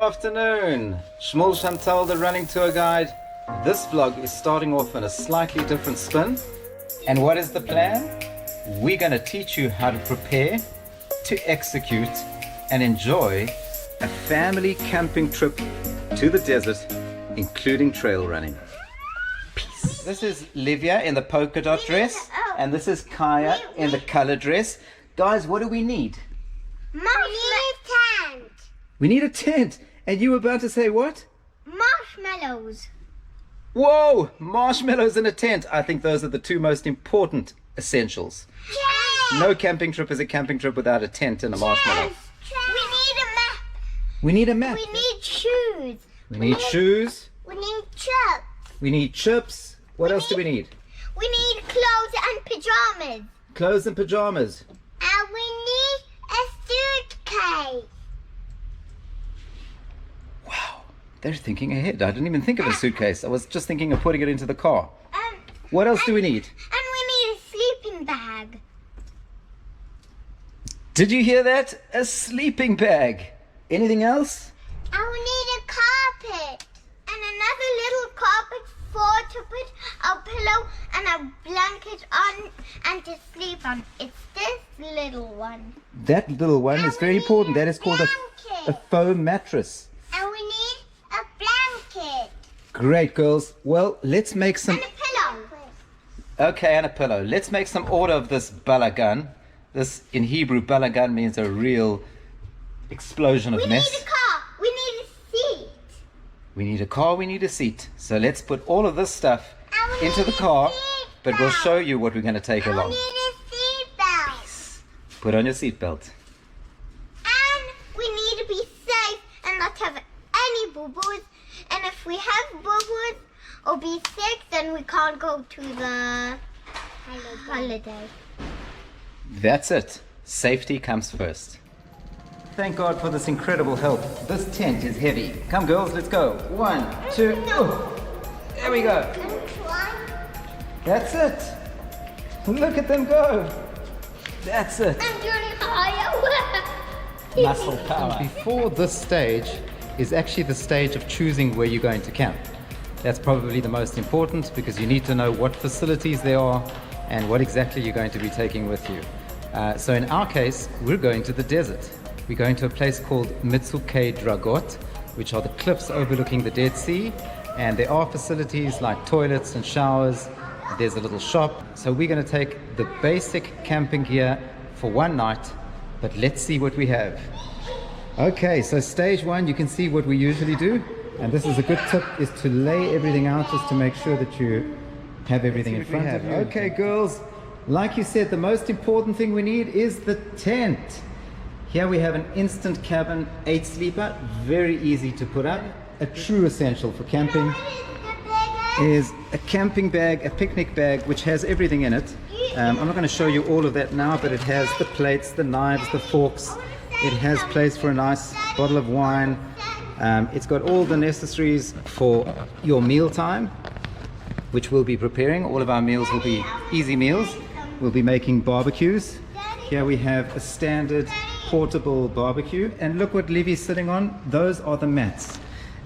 Afternoon, Shmuel Chantal, the running tour guide. This vlog is starting off on a slightly different spin. And what is the plan? We're going to teach you how to prepare, to execute, and enjoy a family camping trip to the desert, including trail running. Peace. This is Livia in the polka dot dress, and this is Kaya in the color dress. Guys, what do we need? We need a tent. And you were about to say what? Marshmallows. Whoa! Marshmallows in a tent. I think those are the two most important essentials. Yes. No camping trip is a camping trip without a tent and a marshmallow. We need a map. We need a map. We need shoes. We need shoes. We need chips. We need chips. What else do we need? We need clothes and pajamas. Clothes and pajamas. And we need a suitcase. Wow, they're thinking ahead. I didn't even think of a suitcase. I was just thinking of putting it into the car. What else do we need? And we need a sleeping bag. Did you hear that? A sleeping bag. Anything else? And we need a carpet. And another little carpet to put a pillow and a blanket on and to sleep on. It's this little one. That little one is very important. That is called a foam mattress. And we need a blanket. Great, girls. Well, let's make some... And a pillow. Okay, and a pillow. Let's make some order of this balagan. This, in Hebrew, balagan means a real explosion of mess. We need a car. We need a seat. We need a car, we need a seat. So let's put all of this stuff into the car, but we'll show you what we're going to take along. We need a seat belt. Put on your seat belt. And we need to be safe and not have any boo-boos. And if we have boo-boos or be sick, then we can't go to the holiday. That's it. Safety comes first. Thank God for this incredible help. This tent is heavy. Come girls, let's go. 1, 2, there we go. That's it. Look at them go. That's it. I'm doing higher. Muscle power. Before this stage is actually the stage of choosing where you're going to camp. That's probably the most important because you need to know what facilities there are and what exactly you're going to be taking with you. So in our case, we're going to the desert. We're going to a place called Metzoke Dragot, which are the cliffs overlooking the Dead Sea. And there are facilities like toilets and showers. There's a little shop. So we're going to take the basic camping gear for one night, but let's see what we have. Okay, so stage one, you can see what we usually do. And this is a good tip, is to lay everything out just to make sure that you have everything in front of you. Okay, girls, like you said, the most important thing we need is the tent. Here we have an instant cabin 8-sleeper, very easy to put up. A true essential for camping is a camping bag, a picnic bag, which has everything in it. I'm not going to show you all of that now, but it has the plates, the knives, the forks. It has place for a nice bottle of wine. It's got all the necessaries for your meal time, which we'll be preparing. All of our meals will be easy meals. We'll be making barbecues. Here we have a standard portable barbecue, and look what Livy's sitting on. Those are the mats.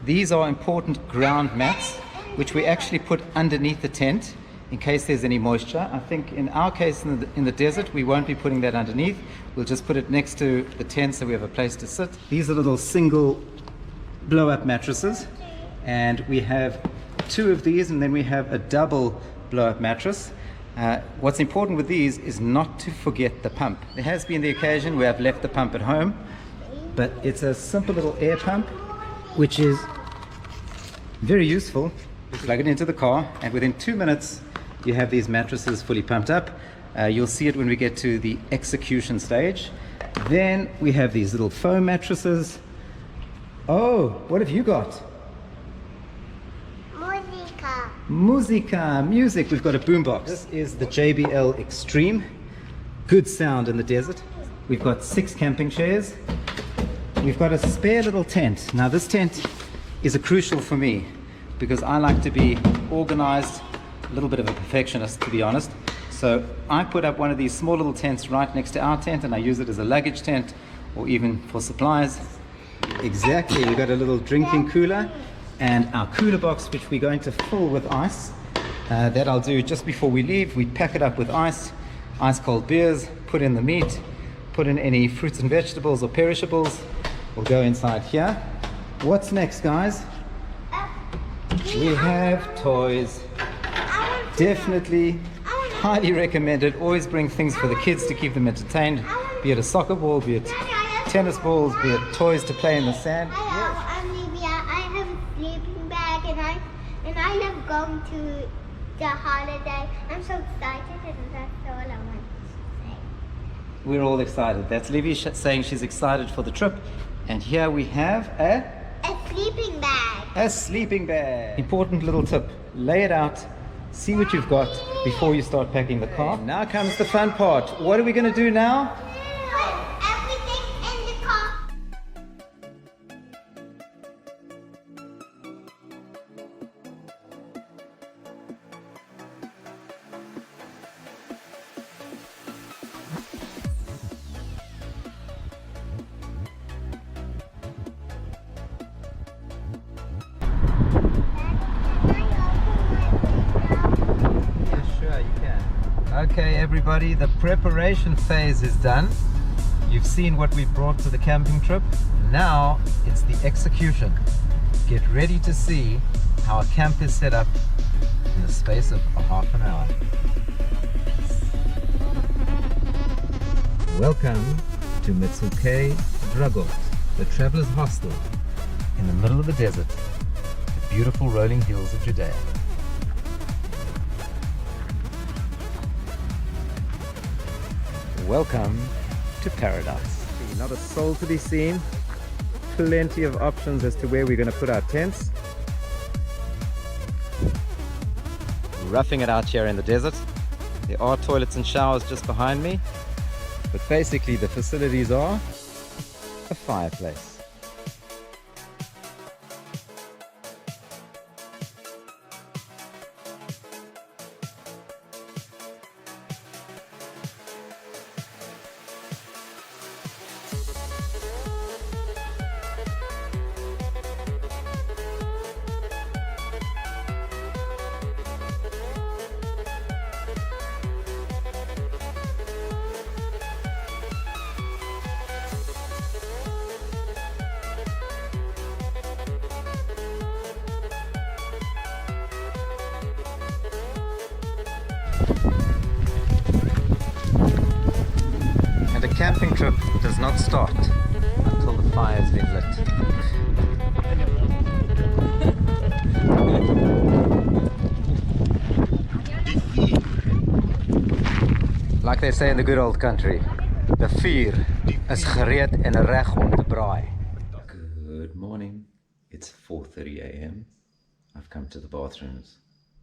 These are important ground mats which we actually put underneath the tent in case there's any moisture. I think in our case in the desert we won't be putting that underneath. We'll just put it next to the tent so we have a place to sit. These are little single blow-up mattresses, and we have 2 of these, and then we have a double blow-up mattress. What's important with these is not to forget the pump. There has been the occasion where I've left the pump at home, but it's a simple little air pump which is very useful. You plug it into the car, and within 2 minutes you have these mattresses fully pumped up. You'll see it when we get to the execution stage. Then we have these little foam mattresses. Oh, what have you got? Music. We've got a boombox. This is the JBL Extreme. Good sound in the desert. We've got 6 camping chairs. We've got a spare little tent. Now this tent is a crucial for me because I like to be organized, a little bit of a perfectionist to be honest. So I put up one of these small little tents right next to our tent, and I use it as a luggage tent or even for supplies. Exactly, we've got a little drinking cooler and our cooler box, which we're going to fill with ice. That I'll do just before we leave. We pack it up with ice cold beers, put in the meat, put in any fruits and vegetables or perishables. Will go inside here. What's next, guys? We have toys. Definitely highly recommended. Always bring things for the kids to keep them entertained, be it a soccer ball, be it tennis balls, be it toys to play in the sand. Hello, I'm Neve. I have a sleeping bag and I love going to the holiday. I'm so excited and that's all I want to say. We're all excited. That's Livy saying she's excited for the trip. And here we have a sleeping bag. A sleeping bag. Important little tip. Lay it out. See what you've got before you start packing the car. Now comes the fun part. What are we going to do now? Put everything in the car. Okay, everybody, the preparation phase is done. You've seen what we brought to the camping trip. Now it's the execution. Get ready to see how a camp is set up in the space of a half an hour. Welcome to Metzoke, Dragot, the traveler's hostel in the middle of the desert, the beautiful rolling hills of Judean. Welcome to paradise. Not a soul to be seen. Plenty of options as to where we're going to put our tents. Roughing it out here in the desert. There are toilets and showers just behind me. But basically the facilities are a fireplace. And a camping trip does not start until the fire's been lit. Like they say in the good old country, the vuur is gereed en reg om te braai. Good morning. It's 4:30 a.m. I've come to the bathrooms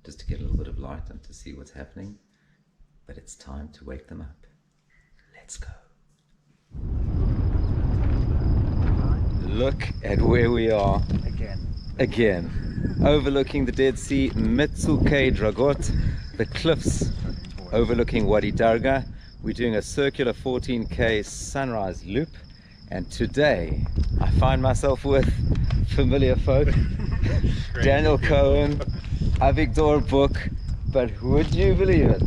just to get a little bit of light and to see what's happening. But it's time to wake them up. Let's go. Look at where we are. Again. Overlooking the Dead Sea, Metzoke, Dragot, the cliffs overlooking Wadi Darga. We're doing a circular 14k sunrise loop. And today I find myself with familiar folk. Daniel Cohen, Avigdor Book, but would you believe it?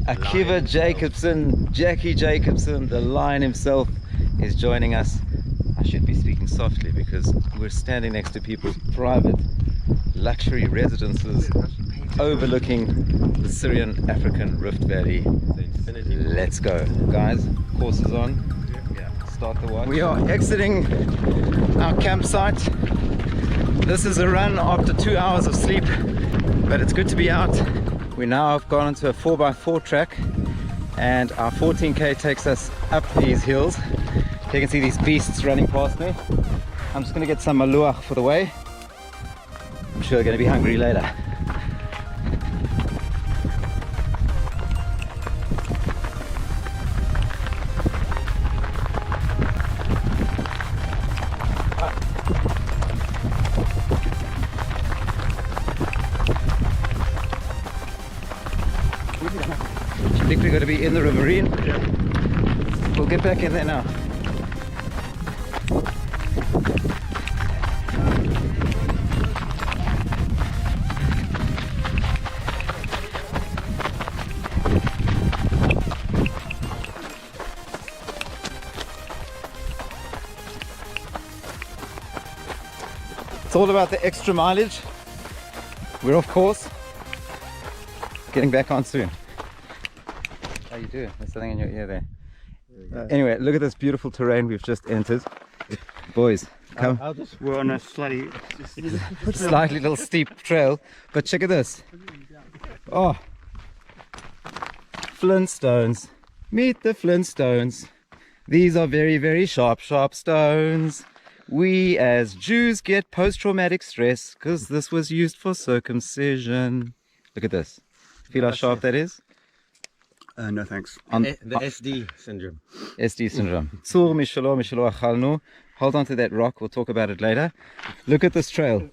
Akiva Jacobson, Jackie Jacobson, the lion himself, is joining us. I should be speaking softly because we're standing next to people's private luxury residences overlooking the Syrian African Rift Valley. Let's go. Guys, course is on. Start the watch. We are exiting our campsite. This is a run after 2 hours of sleep, but it's good to be out. We now have gone into a 4x4 track and our 14k takes us up these hills. You can see these beasts running past me. I'm just going to get some maluach for the way. I'm sure they're going to be hungry later. I think we're going to be in the riverine. Yeah. We'll get back in there now. It's all about the extra mileage. We're off course. Getting back on soon. How you doing? There's something in your ear there. Anyway, look at this beautiful terrain we've just entered. Boys, come. We're on a slightly Little steep trail, but check at this. Oh, Flintstones. Meet the Flintstones. These are very, very sharp stones. We as Jews get post-traumatic stress because this was used for circumcision. Look at this. Feel how sharp that is? no thanks. The SD syndrome. SD syndrome. Tzur mishalo mishalo achalnu. Hold on to that rock, we'll talk about it later. Look at this trail.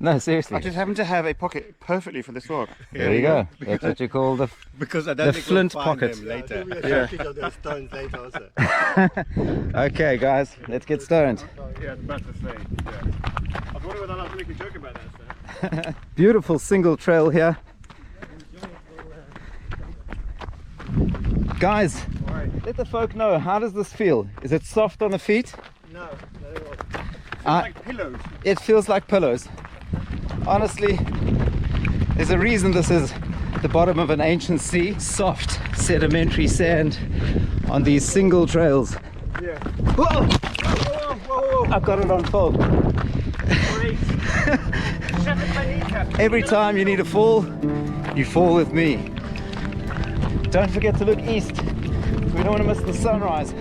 No, seriously. I just happen to have a pocket perfectly for this rock. There you go. That's what you call the Because I don't think flint we'll find pocket. them later. Of those stones later also. Okay, guys, let's get stoned. Yeah, about to say. Yeah. I was wondering whether I was making a joke about that, sir. Beautiful single trail here. Guys, let the folk know, how does this feel? Is it soft on the feet? No, not at all. Like Pillows. It feels like pillows. Honestly, there's a reason this is the bottom of an ancient sea. Soft, sedimentary sand on these single trails. Yeah. Whoa! Whoa. I've got it on film. Great. Shattered my kneecap. Every time you need to fall, you fall with me. Don't forget to look east. We don't want to miss the sunrise.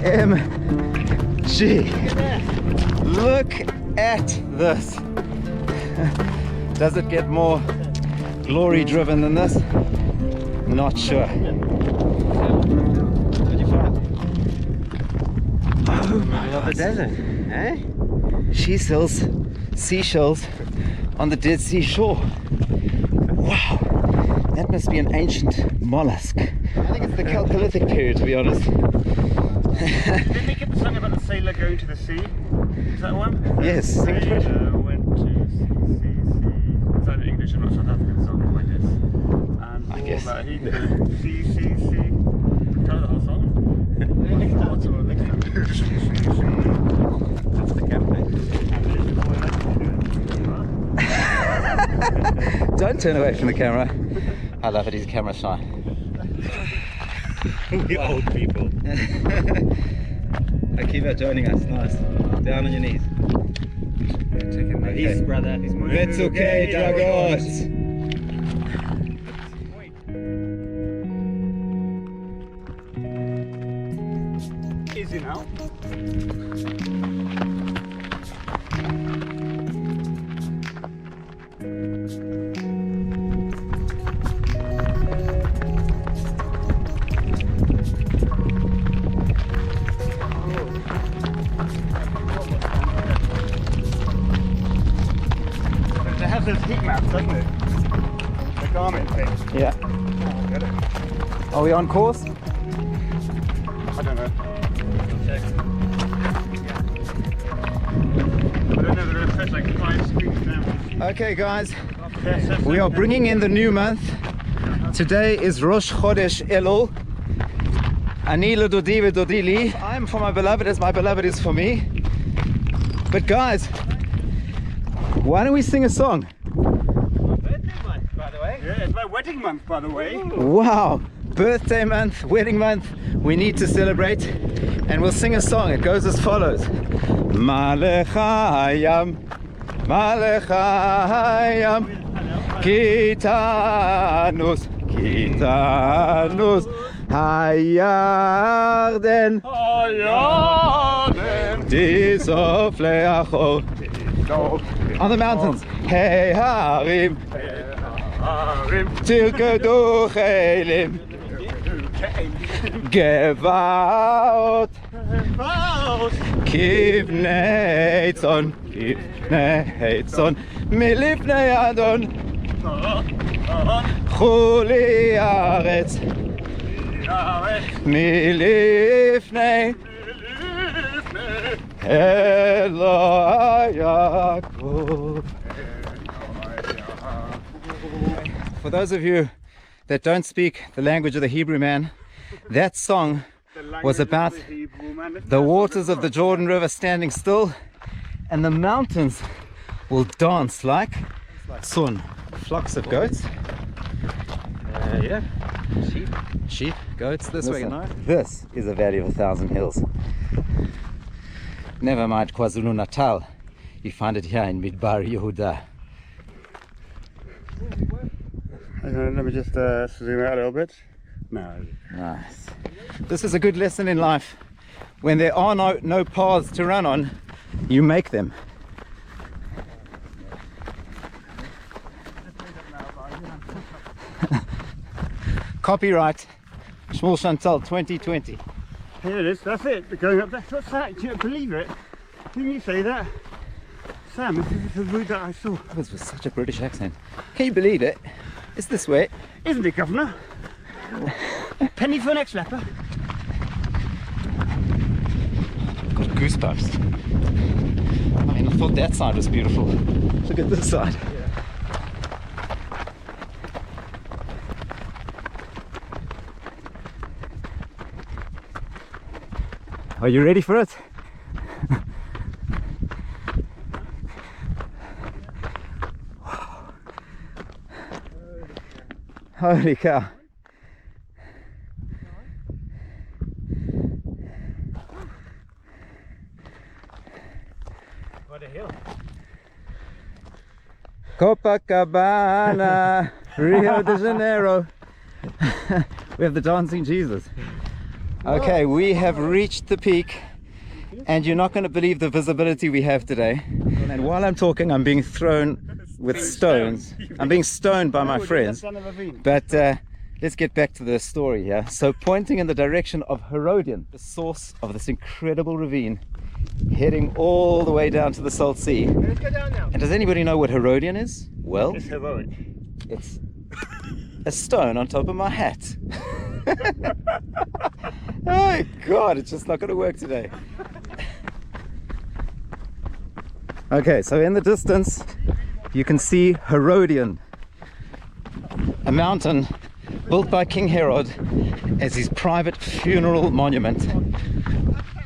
OMG! Look at this! Does it get more glory driven than this? Not sure. Oh my Love the desert, eh? She sells seashells on the Dead Sea shore. Wow, that must be an ancient mollusk. I think it's the Chalcolithic period, to be honest. Didn't they get the song about the sailor going to the sea? Is that one? Yes. Sailor went to sea. Is that in English? I'm not South African song, I guess. And I guess. That he did sea. Tell the whole song. Next time. Next time. That's the campaign. Don't turn away from the camera. I love it, he's camera shy. We old people. Akiva joining us, nice. Down on your knees. Peace, brother. Metzoke, Dragot! Easy now. It has those heat maps, doesn't it? The Garmin thing. Yeah. Oh, I get it. Are we on course? I don't know. I don't know, there are such like 5 screens now. Okay guys, we are bringing in the new month. Today is Rosh Chodesh Elul. Ani l'dodi v'dodi li. I'm for my beloved as my beloved is for me. But guys, why don't we sing a song? Birthday month, by the way. Yeah, it's my wedding month, by the way. Wow, birthday month, wedding month, we need to celebrate, and we'll sing a song. It goes as follows: Malechayam, Malechayam, Kitanus, Kitanus, Hayarden, Tisofleachol. On the mountains, Hey Harim, Tilke Heilim. Gevaut. Kivneitson. Kivneitson. Milifne Adon. Chuli Aretz. Milifne. Elo Yaakov. For those of you that don't speak the language of the Hebrew man, that song was about the waters of the Jordan River standing still, and the mountains will dance like sun. Flocks of goats. Yeah. Sheep, goats, this way. Listen, This is a valley of 1,000 hills. Never mind KwaZulu Natal. You find it here in Midbar, Yehuda. Let me just zoom out a little bit. No. Nice. This is a good lesson in life. When there are no paths to run on, you make them. Copyright Shmuel Chantal 2020. Here it is, that's it. We're going up there. What's that? Do you believe it? Didn't you say that? Sam, this is the route that I saw. This was such a British accent. Can you believe it? It's this way. Isn't it, Governor? Penny for an ex-leper. Got goosebumps. I mean, I thought that side was beautiful. Look at this side. Are you ready for it? Holy cow. What a hill. Copacabana, Rio de Janeiro. We have the dancing Jesus. Okay, we have reached the peak, and you're not going to believe the visibility we have today. And while I'm talking, I'm being thrown with stones. I'm being stoned by my friends. But let's get back to the story here. So pointing in the direction of Hyration, the source of this incredible ravine, heading all the way down to the Salt Sea. Let's go down now. And does anybody know what Hyration is? Well, It's heroic. it's a stone on top of my hat. Oh God, it's just not going to work today. Okay, so in the distance you can see Hyration, a mountain built by King Herod as his private funeral monument.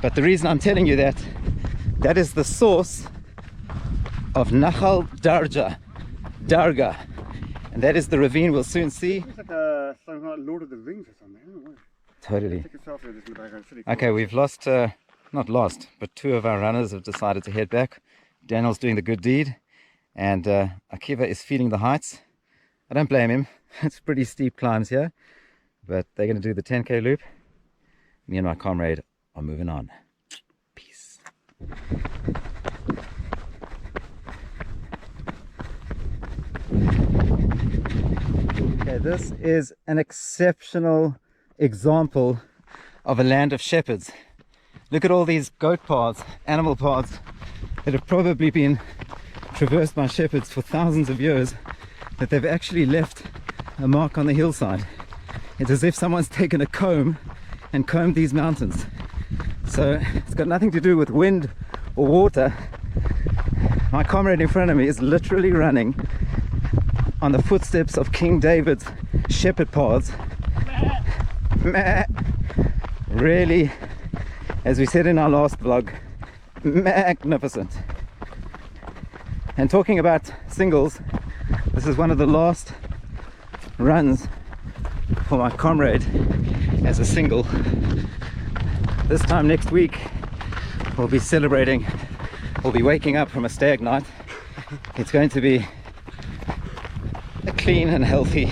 But the reason I'm telling you that is the source of Nahal Darga, and that is the ravine we'll soon see. It's like something like Lord of the Rings or something. I don't know. Totally. Take a selfie of this in the background. It's really cool. Okay, we've lost, not lost, but two of our runners have decided to head back. Daniel's doing the good deed, and Akiva is feeling the heights. I don't blame him. It's pretty steep climbs here, but they're going to do the 10k loop. Me and my comrade are moving on. Peace. Okay, this is an exceptional example of a land of shepherds. Look at all these goat paths, animal paths that have probably been traversed by shepherds for thousands of years, that they've actually left a mark on the hillside. It's as if someone's taken a comb and combed these mountains. So it's got nothing to do with wind or water. My comrade in front of me is literally running on the footsteps of King David's shepherd paths. Really, as we said in our last vlog, magnificent. And talking about singles, this is one of the last runs for my comrade as a single. This time next week we'll be celebrating, we'll be waking up from a stag night. It's going to be a clean and healthy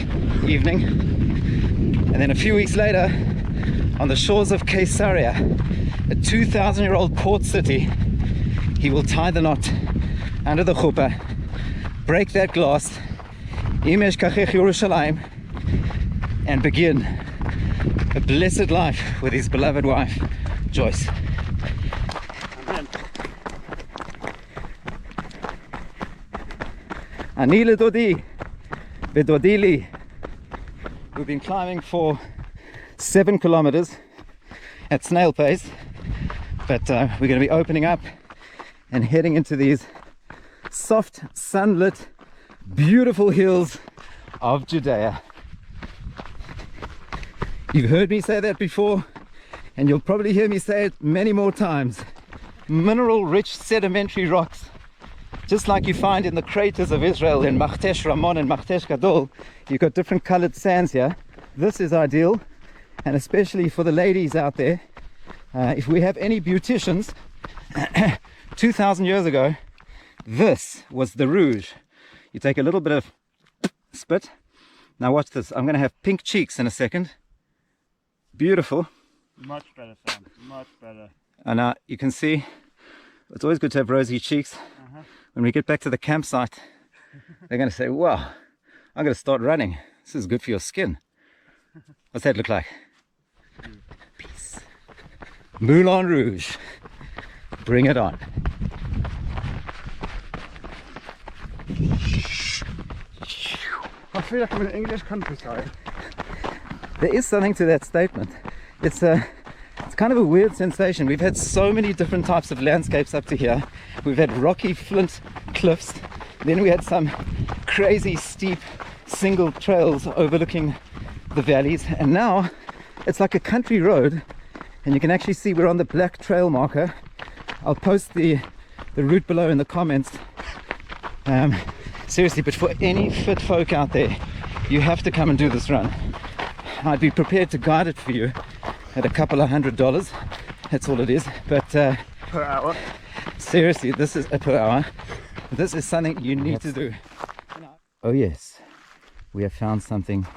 evening, and then a few weeks later, on the shores of Caesarea, a 2,000-year-old port city, he will tie the knot under the chuppah, break that glass, Imesh Kachech Yerushalayim, and begin a blessed life with his beloved wife, Joyce. Amen. Anile Dodi, Bedodili. We've been climbing for 7 kilometers at snail pace, but we're going to be opening up and heading into these soft, sunlit, beautiful hills of Judea. You've heard me say that before, and you'll probably hear me say it many more times. Mineral-rich sedimentary rocks, just like you find in the craters of Israel in Machtesh Ramon and Machtesh Gadol. You've got different colored sands here. This is ideal, and especially for the ladies out there. If we have any beauticians, 2,000 years ago, this was the rouge. You take a little bit of spit. Now watch this. I'm going to have pink cheeks in a second. Beautiful. Much better, Sam. Much better. And you can see, it's always good to have rosy cheeks. When we get back to the campsite, they're going to say, wow, I'm going to start running. This is good for your skin. What's that look like? Peace. Moulin Rouge. Bring it on. I feel like I'm in the English countryside. There is something to that statement. It's kind of a weird sensation. We've had so many different types of landscapes up to here. We've had rocky flint cliffs, then we had some crazy steep single trails overlooking the valleys, and now it's like a country road, and you can actually see we're on the black trail marker. I'll post the route below in the comments. Seriously, but for any fit folk out there, you have to come and do this run. I'd be prepared to guide it for you at a couple of $100. That's all it is. But Per hour. seriously, this is per hour. This is something you need to do. Oh yes, we have found something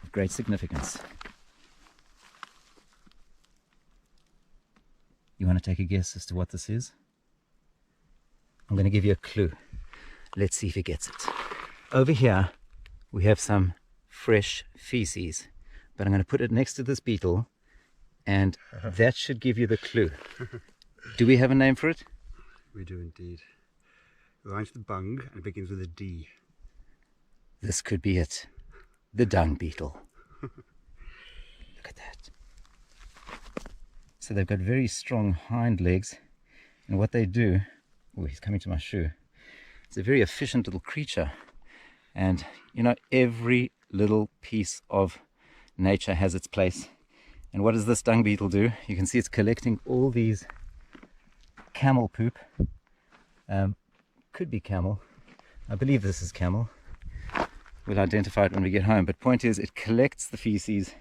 of great significance. You want to take a guess as to what this is? I'm going to give you a clue. Let's see if he gets it. Over here we have some fresh feces, but I'm going to put it next to this beetle, and that should give you the clue. Do we have a name for it? We do indeed. It rhymes with bung and begins with a D. This could be it. The dung beetle. Look at that. So they've got very strong hind legs, and what they do, oh, he's coming to my shoe. It's a very efficient little creature, and you know, every little piece of nature has its place. And what does this dung beetle do? You can see it's collecting all these camel poop. Could be camel. I believe this is camel. We'll identify it when we get home, but point is, it collects the feces,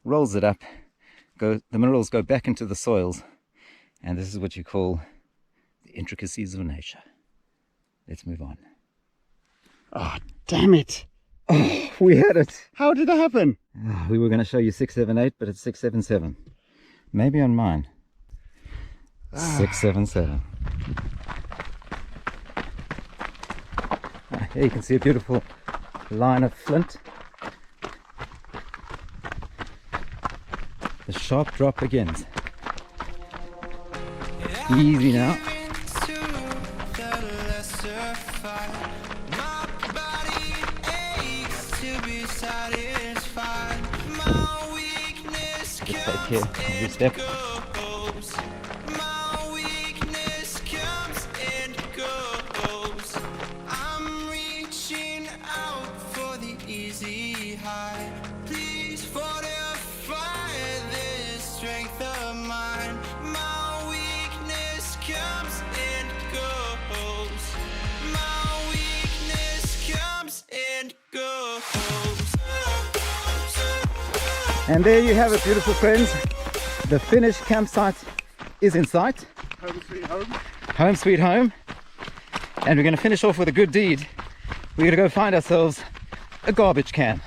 rolls it up, the minerals go back into the soils, and this is what you call the intricacies of nature. Let's move on. Oh, damn it. Oh, we had it. How did that happen? Oh, we were going to show you 678, but it's 677. Maybe on mine. 677. Here you can see a beautiful line of flint. The sharp drop begins. Easy now. Just take care every step. And there you have it, beautiful friends. The finished campsite is in sight. Home sweet home. Home sweet home. And we're going to finish off with a good deed. We're going to go find ourselves a garbage can.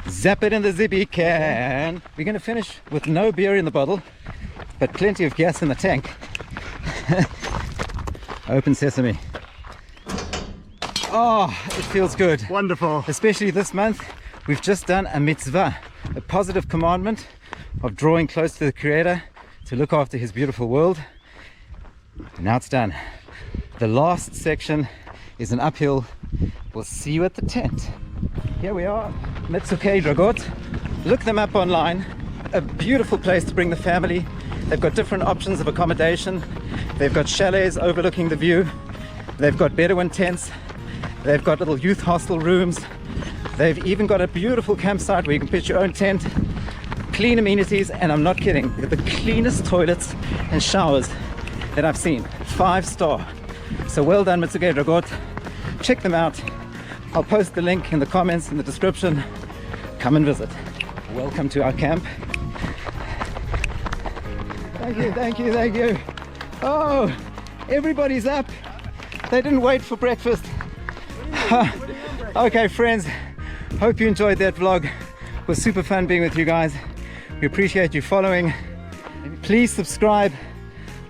Zap it in the zippy can. We're going to finish with no beer in the bottle, but plenty of gas in the tank. Open sesame. Oh, it feels good. Wonderful. Especially this month, we've just done a mitzvah, a positive commandment of drawing close to the Creator to look after His beautiful world. Now it's done. The last section is an uphill. We'll see you at the tent. Here we are, Metzoke, Dragot. Look them up online. A beautiful place to bring the family. They've got different options of accommodation. They've got chalets overlooking the view. They've got Bedouin tents. They've got little youth hostel rooms. They've even got a beautiful campsite where you can pitch your own tent. Clean amenities, and I'm not kidding. They've got the cleanest toilets and showers that I've seen. 5-star. So well done, Metzoke Dragot. Check them out. I'll post the link in the comments in the description. Come and visit. Welcome to our camp. Thank you, thank you, thank you. Oh, everybody's up. They didn't wait for breakfast. Okay, friends, hope you enjoyed that vlog. It was super fun being with you guys. We appreciate you following. Please subscribe,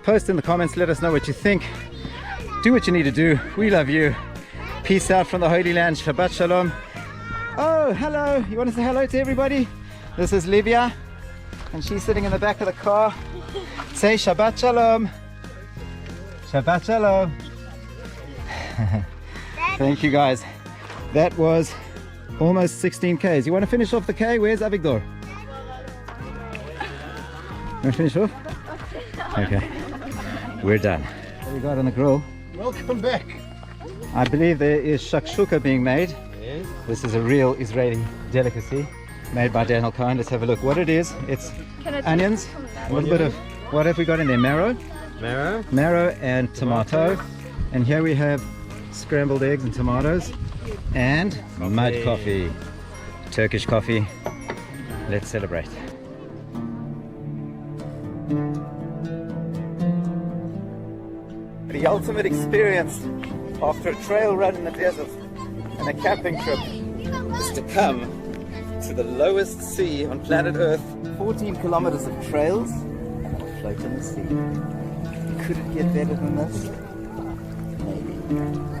post in the comments, let us know what you think. Do what you need to do. We love you. Peace out from the Holy Land. Shabbat Shalom. Oh, hello. You want to say hello to everybody? This is Livia, and she's sitting in the back of the car. Say Shabbat Shalom. Shabbat Shalom. Thank you guys. That was almost 16 Ks. You want to finish off the K? Where's Avigdor? You want to finish off? Okay. We're done. What we got on the grill? Welcome back. I believe there is shakshuka being made. Yes. This is a real Israeli delicacy made by Daniel Cohen. Let's have a look what it is. It's onions, a little bit of, what have we got in there? Marrow? Marrow and tomato. And here we have scrambled eggs and tomatoes and mud coffee, Turkish coffee. Let's celebrate. The ultimate experience after a trail run in the desert and a camping trip is to come to the lowest sea on planet Earth. 14 kilometers of trails and a float in the sea. Could it get better than this? Maybe.